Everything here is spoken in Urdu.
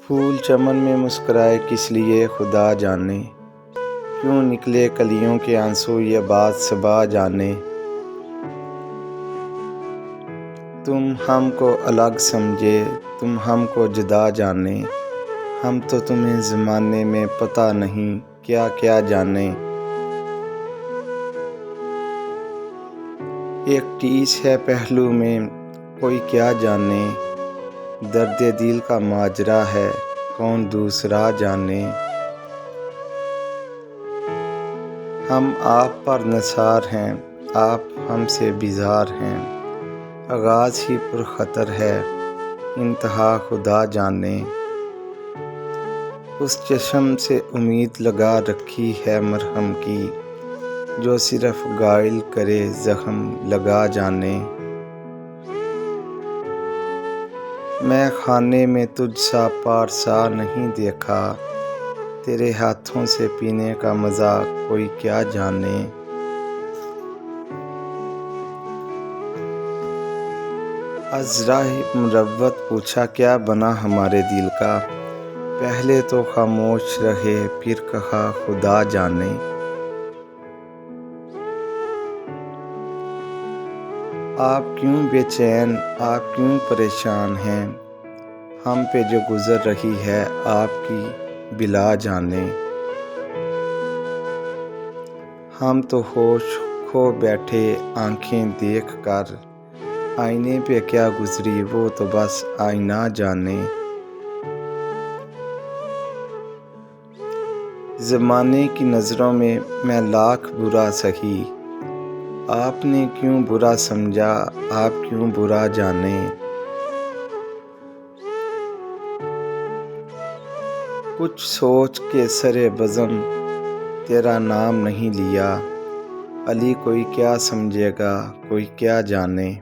پھول چمن میں مسکرائے کس لیے خدا جانے، کیوں نکلے کلیوں کے آنسو یہ بات صبا جانے۔ تم ہم کو الگ سمجھے، تم ہم کو جدا جانے، ہم تو تمہیں زمانے میں پتہ نہیں کیا کیا جانے۔ ایک ٹیس ہے پہلو میں کوئی کیا جانے، درد دل کا ماجرا ہے کون دوسرا جانے۔ ہم آپ پر نثار ہیں، آپ ہم سے بیزار ہیں، آغاز ہی پر خطر ہے انتہا خدا جانے۔ اس چشم سے امید لگا رکھی ہے مرہم کی، جو صرف گائل کرے زخم لگا جانے۔ میں خانے میں تجھ سا پارسا نہیں دیکھا، تیرے ہاتھوں سے پینے کا مزہ کوئی کیا جانے۔ از راہ مروت پوچھا کیا بنا ہمارے دل کا، پہلے تو خاموش رہے پھر کہا خدا جانے۔ آپ کیوں بے چین، آپ کیوں پریشان ہیں، ہم پہ جو گزر رہی ہے آپ کی بلا جانے۔ ہم تو ہوش کھو بیٹھے آنکھیں دیکھ کر، آئینے پہ کیا گزری وہ تو بس آئینہ جانے۔ زمانے کی نظروں میں لاکھ برا سہی، آپ نے کیوں برا سمجھا آپ کیوں برا جانے۔ کچھ سوچ کے سرے بزم تیرا نام نہیں لیا، علی کوئی کیا سمجھے گا کوئی کیا جانے۔